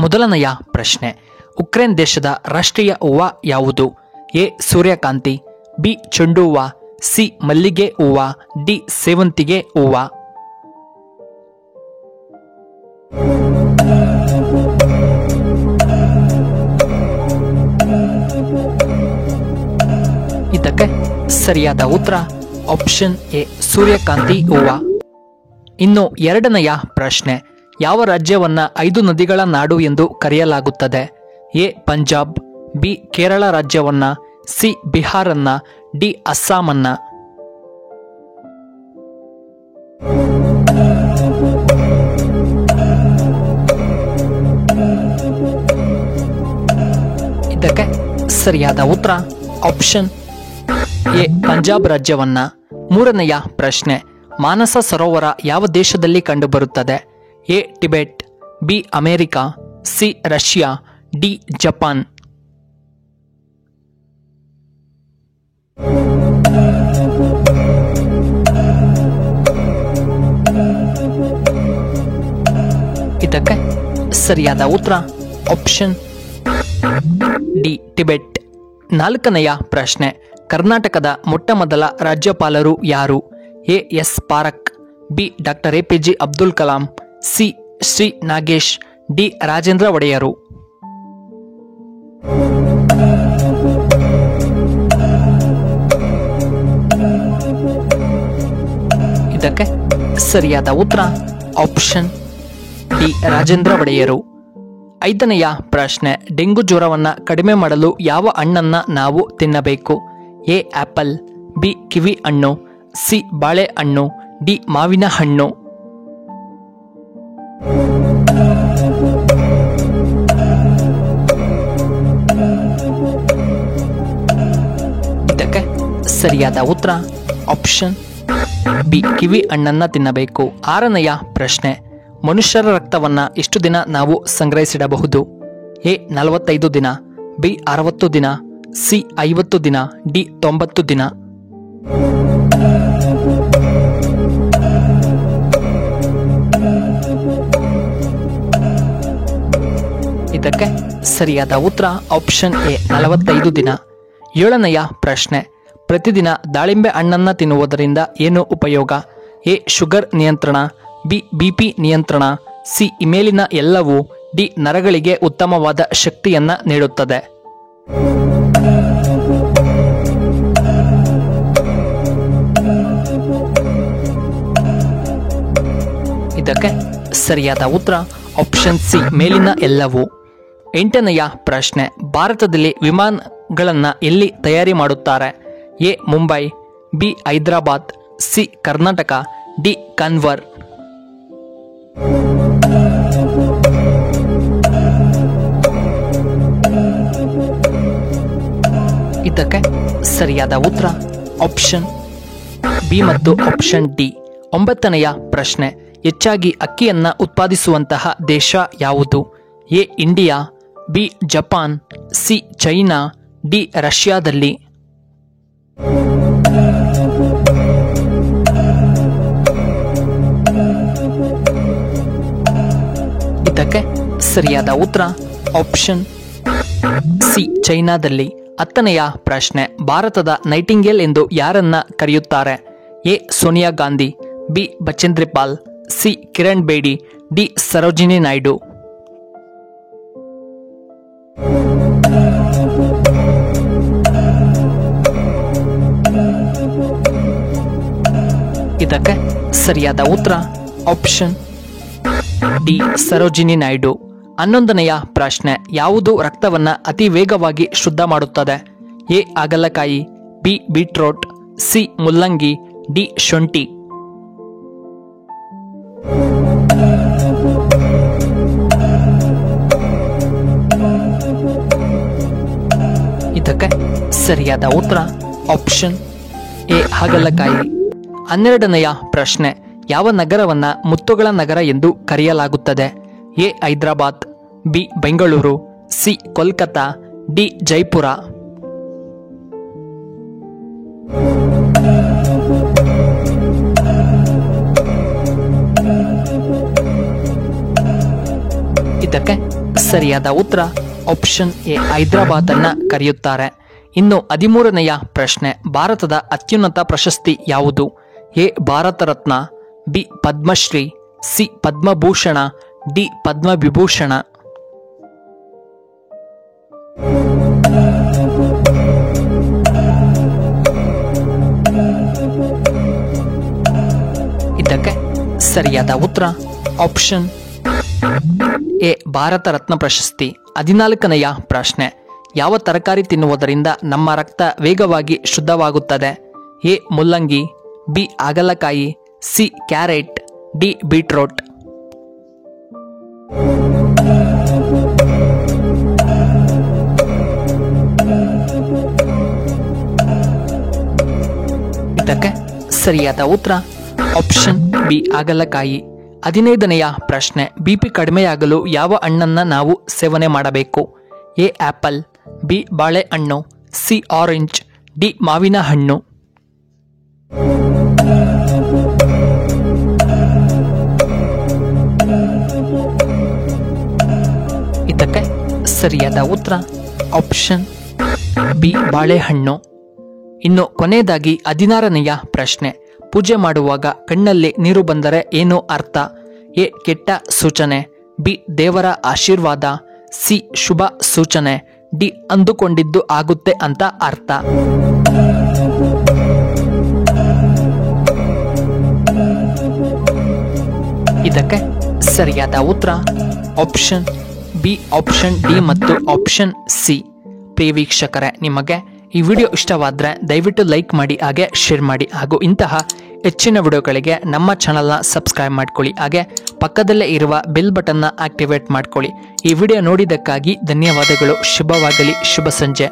ಮೊದಲನೆಯ ಪ್ರಶ್ನೆ, ಉಕ್ರೇನ್ ದೇಶದ ರಾಷ್ಟ್ರೀಯ ಹೂವ ಯಾವುದು? ಎ ಸೂರ್ಯಕಾಂತಿ, ಬಿ ಚೆಂಡು ಹೂವ, ಸಿ ಮಲ್ಲಿಗೆ ಹೂವ, ಡಿ ಸೇವಂತಿಗೆ ಹೂವ. ಇದಕ್ಕೆ ಸರಿಯಾದ ಉತ್ತರ ಆಪ್ಷನ್ ಎ ಸೂರ್ಯಕಾಂತಿ ಹೂವ. ಇನ್ನು ಎರಡನೆಯ ಪ್ರಶ್ನೆ, ಯಾವ ರಾಜ್ಯವನ್ನ 5 ನದಿಗಳ ನಾಡು ಎಂದು ಕರೆಯಲಾಗುತ್ತದೆ? ಎ ಪಂಜಾಬ್, ಬಿ ಕೇರಳ ರಾಜ್ಯವನ್ನ, ಸಿ ಬಿಹಾರನ್ನ, ಡಿ ಅಸ್ಸಾಮನ್ನ. ಇದಕ್ಕೆ ಸರಿಯಾದ ಉತ್ತರ ಆಪ್ಷನ್ ಎ ಪಂಜಾಬ್ ರಾಜ್ಯವನ್ನ. ಮೂರನೆಯ ಪ್ರಶ್ನೆ, ಮಾನಸ ಸರೋವರ ಯಾವ ದೇಶದಲ್ಲಿ ಕಂಡುಬರುತ್ತದೆ? A Tibet, B America, C Russia, D Japan. ಇದಕ್ಕೆ ಸರಿಯಾದ ಉತ್ತರ ಆಪ್ಷನ್ ಡಿ ಟಿಬೆಟ್. ನಾಲ್ಕನೆಯ ಪ್ರಶ್ನೆ, ಕರ್ನಾಟಕದ ಮೊಟ್ಟಮೊದಲ ರಾಜ್ಯಪಾಲರು ಯಾರು? ಎ ಎಸ್ ಪಾರಕ್, B doctor APJ Abdul Kalam, C Shri Nagesh, D Rajendra ಒಡೆಯರು. ಇದಕ್ಕೆ ಸರಿಯಾದ ಉತ್ತರ ಆಪ್ಷನ್ ಡಿ ರಾಜೇಂದ್ರ ಒಡೆಯರು. ಐದನೆಯ ಪ್ರಶ್ನೆ, ಡೆಂಗು ಜ್ವರವನ್ನು ಕಡಿಮೆ ಮಾಡಲು ಯಾವ ಹಣ್ಣನ್ನ ನಾವು ತಿನ್ನಬೇಕು? ಎ ಆಪಲ್, ಬಿ ಕಿವಿ ಹಣ್ಣು, ಸಿ ಬಾಳೆಹಣ್ಣು, ಡಿ ಮಾವಿನ ಹಣ್ಣು. ಇದಕ್ಕೆ ಸರಿಯಾದ ಉತ್ತರ ಆಪ್ಷನ್ ಬಿ ಕಿವಿ ಹಣ್ಣನ್ನ ತಿನ್ನಬೇಕು. ಆರನೆಯ ಪ್ರಶ್ನೆ, ಮನುಷ್ಯರ ರಕ್ತವನ್ನ ಎಷ್ಟು ದಿನ ನಾವು ಸಂಗ್ರಹಿಸಿಡಬಹುದು? ಎ 45 ದಿನ, ಬಿ 60 ದಿನ, ಸಿ 50 ದಿನ, ಡಿ 90 ದಿನ. ಇದಕ್ಕೆ ಸರಿಯಾದ ಉತ್ತರ ಆಪ್ಷನ್ ಎ 45 ದಿನ. ಏಳನೆಯ ಪ್ರಶ್ನೆ, ಪ್ರತಿದಿನ ದಾಳಿಂಬೆ ಹಣ್ಣನ್ನ ತಿನ್ನುವುದರಿಂದ ಏನು ಉಪಯೋಗ? ಎ ಶುಗರ್ ನಿಯಂತ್ರಣ, ಬಿ ಬಿಪಿ ನಿಯಂತ್ರಣ, ಸಿ ಇಮೇಲಿನ ಎಲ್ಲವೂ, ಡಿ ನರಗಳಿಗೆ ಉತ್ತಮವಾದ ಶಕ್ತಿಯನ್ನ ನೀಡುತ್ತದೆ. ಇದಕ್ಕೆ ಸರಿಯಾದ ಉತ್ತರ ಆಪ್ಷನ್ ಸಿ ಮೇಲಿನ ಎಲ್ಲವೂ. ಎಂಟನೆಯ ಪ್ರಶ್ನೆ, ಭಾರತದಲ್ಲಿ ವಿಮಾನಗಳನ್ನ ಎಲ್ಲಿ ತಯಾರಿ ಮಾಡುತ್ತಾರೆ? A Mumbai, B Hyderabad, C Karnataka, D Kanwar. ಇದಕ್ಕೆ ಸರಿಯಾದ ಉತ್ತರ ಆಪ್ಷನ್ ಬಿ ಮತ್ತು ಆಪ್ಷನ್ ಡಿ. ಒಂಬತ್ತನೆಯ ಪ್ರಶ್ನೆ, ಹೆಚ್ಚಾಗಿ ಅಕ್ಕಿಯನ್ನ ಉತ್ಪಾದಿಸುವಂತಹ ದೇಶ ಯಾವುದು? A India, B Japan, C China, D ರಷ್ಯಾದಲ್ಲಿ. ಇದಕ್ಕೆ ಸರಿಯಾದ ಉತ್ತರ ಆಪ್ಷನ್ ಸಿ ಚೈನಾದಲ್ಲಿ. ಹತ್ತನೆಯ ಪ್ರಶ್ನೆ, ಭಾರತದ ನೈಟಿಂಗೇಲ್ ಎಂದು ಯಾರನ್ನ ಕರೆಯುತ್ತಾರೆ? A Sonia Gandhi, B Bachendri Pal, C Kiran Bedi, D Sarojini Naidu. ಇದಕ್ಕೆ ಸರಿಯಾದ ಉತ್ತರ ಆಪ್ಷನ್ ಡಿ ಸರೋಜಿನಿ ನಾಯ್ಡು. 11ನೆಯ ಪ್ರಶ್ನೆ, ಯಾವುದು ರಕ್ತವನ್ನ ಅತಿ ವೇಗವಾಗಿ ಶುದ್ಧ ಮಾಡುತ್ತದೆ? ಎ ಹಾಗಲಕಾಯಿ, ಬಿ ಬೀಟ್ರೋಟ್, ಸಿ ಮುಲ್ಲಂಗಿ, ಡಿ ಶುಂಠಿ. ಇದಕ್ಕೆ ಸರಿಯಾದ ಉತ್ತರ ಆಪ್ಷನ್ ಎ ಹಾಗಲಕಾಯಿ. 12ನೆಯ ಪ್ರಶ್ನೆ, ಯಾವ ನಗರವನ್ನ ಮುತ್ತುಗಳ ನಗರ ಎಂದು ಕರೆಯಲಾಗುತ್ತದೆ? A Hyderabad, B Bengaluru, C Kolkata, D Jaipur. ಇದಕ್ಕೆ ಸರಿಯಾದ ಉತ್ತರ ಆಪ್ಷನ್ ಎ ಹೈದರಾಬಾದ್ ಅನ್ನ ಕರೆಯುತ್ತಾರೆ. ಇನ್ನು 13ನೆಯ ಪ್ರಶ್ನೆ, ಭಾರತದ ಅತ್ಯುನ್ನತ ಪ್ರಶಸ್ತಿ ಯಾವುದು? A Bharat Ratna, B Padma Shri, C Padma Bhushan, D Padma Vibhushan. ಇದಕ್ಕೆ ಸರಿಯಾದ ಉತ್ತರ ಆಪ್ಷನ್ ಎ ಭಾರತ ರತ್ನ ಪ್ರಶಸ್ತಿ. 14ನೆಯ ಪ್ರಶ್ನೆ, ಯಾವ ತರಕಾರಿ ತಿನ್ನುವುದರಿಂದ ನಮ್ಮ ರಕ್ತ ವೇಗವಾಗಿ ಶುದ್ಧವಾಗುತ್ತದೆ? ಎ ಮುಲ್ಲಂಗಿ, ಬಿ ಹಾಗಲಕಾಯಿ, ಸಿ ಕ್ಯಾರೆಟ್, ಡಿ ಬೀಟ್ರೋಟ್. ಇದಕ್ಕೆ ಸರಿಯಾದ ಉತ್ತರ ಆಪ್ಷನ್ ಬಿ ಹಾಗಲಕಾಯಿ. 15ನೆಯ ಪ್ರಶ್ನೆ, ಬಿಪಿ ಕಡಿಮೆಯಾಗಲು ಯಾವ ಹಣ್ಣನ್ನ ನಾವು ಸೇವನೆ ಮಾಡಬೇಕು? ಎ ಆಪಲ್, ಬಿ ಬಾಳೆಹಣ್ಣು, ಸಿ ಆರೆಂಜ್, ಡಿ ಮಾವಿನ ಹಣ್ಣು. ಇದಕ್ಕೆ ಸರಿಯಾದ ಉತ್ತರ ಆಪ್ಷನ್ ಬಿ ಬಾಳೆಹಣ್ಣು. ಇನ್ನು ಕೊನೆಯದಾಗಿ 16ನೆಯ ಪ್ರಶ್ನೆ, ಪೂಜೆ ಮಾಡುವಾಗ ಕಣ್ಣಲ್ಲಿ ನೀರು ಬಂದರೆ ಏನು ಅರ್ಥ? ಎ ಕೆಟ್ಟ ಸೂಚನೆ, ಬಿ ದೇವರ ಆಶೀರ್ವಾದ, ಸಿ ಶುಭ ಸೂಚನೆ, ಡಿ ಅಂದುಕೊಂಡಿದ್ದು ಆಗುತ್ತೆ ಅಂತ ಅರ್ಥ. ಇದಕ್ಕೆ ಸರಿಯಾದ ಉತ್ತರ ಆಪ್ಷನ್ ಬಿ, ಆಪ್ಷನ್ ಡಿ ಮತ್ತು ಆಪ್ಷನ್ ಸಿ. ಪ್ರಿಯ ವೀಕ್ಷಕರೇ, ನಿಮಗೆ ಈ ವಿಡಿಯೋ ಇಷ್ಟವಾದರೆ ದಯವಿಟ್ಟು ಲೈಕ್ ಮಾಡಿ, ಹಾಗೆ ಶೇರ್ ಮಾಡಿ, ಹಾಗೂ ಇಂತಹ ಹೆಚ್ಚಿನ ವಿಡಿಯೋಗಳಿಗೆ ನಮ್ಮ ಚಾನಲ್ನ ಸಬ್ಸ್ಕ್ರೈಬ್ ಮಾಡ್ಕೊಳ್ಳಿ, ಹಾಗೆ ಪಕ್ಕದಲ್ಲೇ ಇರುವ ಬೆಲ್ ಬಟನ್ನ ಆಕ್ಟಿವೇಟ್ ಮಾಡ್ಕೊಳ್ಳಿ. ಈ ವಿಡಿಯೋ ನೋಡಿದ್ದಕ್ಕಾಗಿ ಧನ್ಯವಾದಗಳು. ಶುಭವಾಗಲಿ. ಶುಭ ಸಂಜೆ.